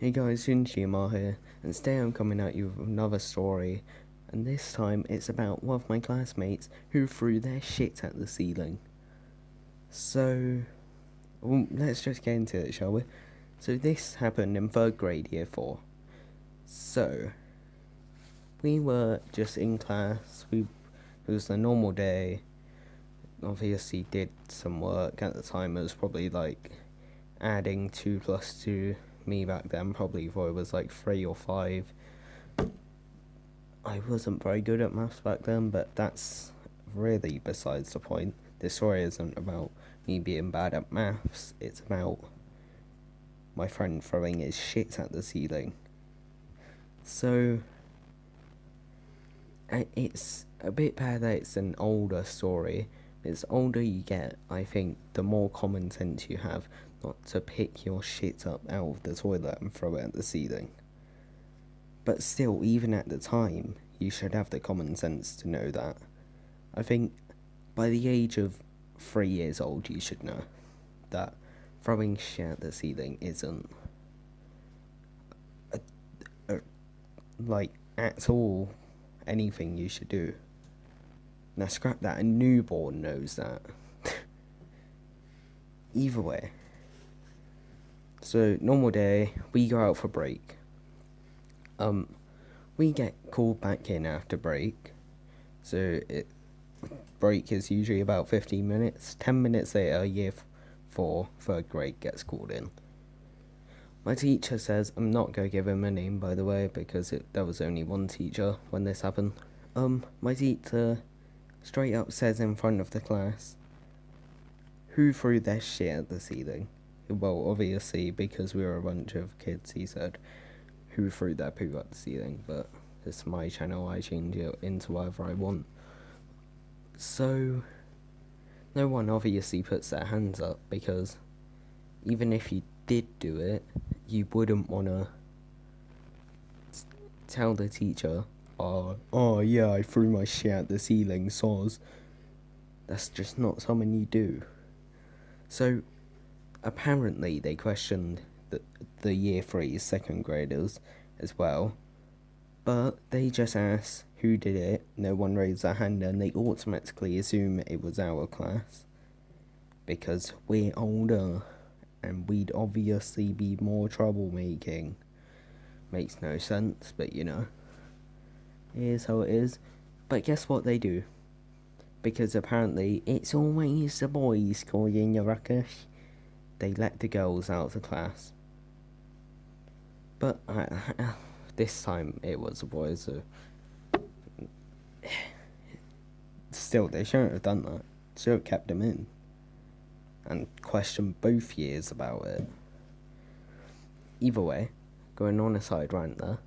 Hey guys, Shinjimar here, and today I'm coming at you with another story, and this time it's about one of my classmates who threw their shit at the ceiling. So, let's just get into it, shall we? So this happened in 3rd grade, year 4. So, we were just in class, it was a normal day, obviously did some work at the time. It was probably like adding 2 plus 2. Me back then probably thought it was like 3 or 5. I wasn't very good at maths back then, but that's really besides the point. This story isn't about me being bad at maths, it's about my friend throwing his shit at the ceiling. So, it's a bit bad that it's an older story. As older you get, I think the more common sense you have not to pick your shit up out of the toilet and throw it at the ceiling. But still, even at the time, you should have the common sense to know that. I think by the age of 3 years old, you should know that throwing shit at the ceiling isn't like at all anything you should do. Now scrap that, a newborn knows that. Either way. So normal day, we go out for break. We get called back in after break. So break is usually about 15 minutes. 10 minutes later, year 4, 3rd grade gets called in. My teacher says, I'm not going to give him a name, by the way, because there was only one teacher when this happened. My teacher straight up says in front of the class, who threw their shit at the ceiling? Well, obviously, because we were a bunch of kids, he said, who threw their poo at the ceiling, but it's my channel, I change it into whatever I want. So, no one obviously puts their hands up, because even if you did do it, you wouldn't want to tell the teacher, oh yeah, I threw my shit at the ceiling, soz. That's just not something you do. So, apparently they questioned the year 3 2nd graders as well, but they just asked who did it. No one raised their hand, and they automatically assume it was our class, because we're older and we'd obviously be more troublemaking. Makes no sense, but you know, it is how it is. But guess what they do? Because apparently it's always the boys causing a ruckus, they let the girls out of the class. But this time it was the boys, so still they shouldn't have done that. Should have kept them in and questioned both years about it. Either way, going on a side rant there.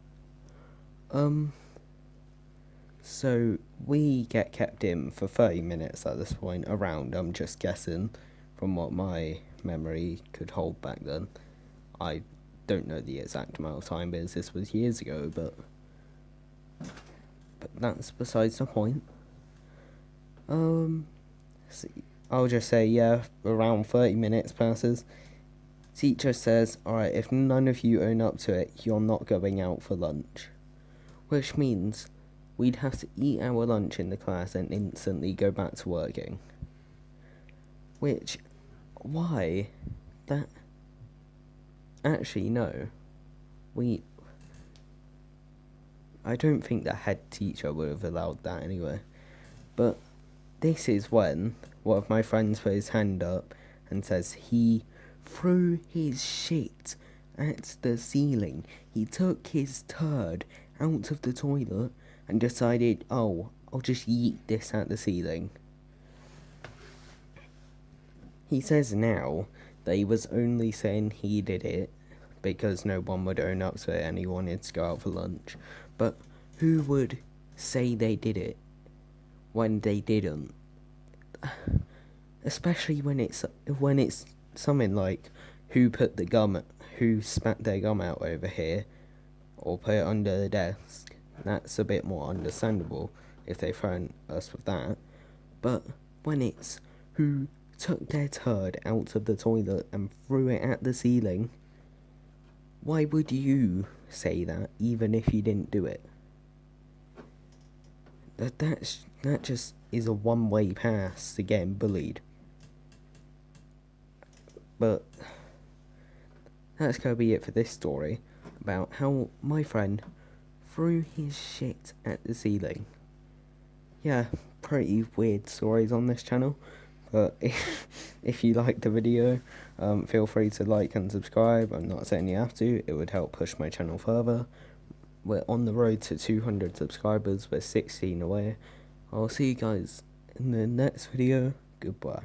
So we get kept in for 30 minutes at this point, around, I'm just guessing, from what my memory could hold back then. I don't know the exact amount of time, because this was years ago, but that's besides the point. I'll just say, yeah, around 30 minutes passes. Teacher says, alright, if none of you own up to it, you're not going out for lunch. Which means we'd have to eat our lunch in the class and instantly go back to working. Which, why? That, actually, no. I don't think the head teacher would have allowed that anyway. But this is when one of my friends put his hand up and says he threw his shit at the ceiling. He took his turd out of the toilet and decided, oh, I'll just yeet this at the ceiling. He says now that he was only saying he did it because no one would own up to it and he wanted to go out for lunch. But who would say they did it when they didn't? Especially when it's something like who spat their gum out over here, or put it under the desk. That's a bit more understandable if they thrown us with that. But when it's who took their turd out of the toilet and threw it at the ceiling, Why would you say that even if you didn't do it? That just is a one-way pass to getting bullied. But that's gonna be it for this story about how my friend threw his shit at the ceiling. Yeah, pretty weird stories on this channel. But if you liked the video, feel free to like and subscribe. I'm not saying you have to, it would help push my channel further. We're on the road to 200 subscribers, we're 16 away. I'll see you guys in the next video. Goodbye.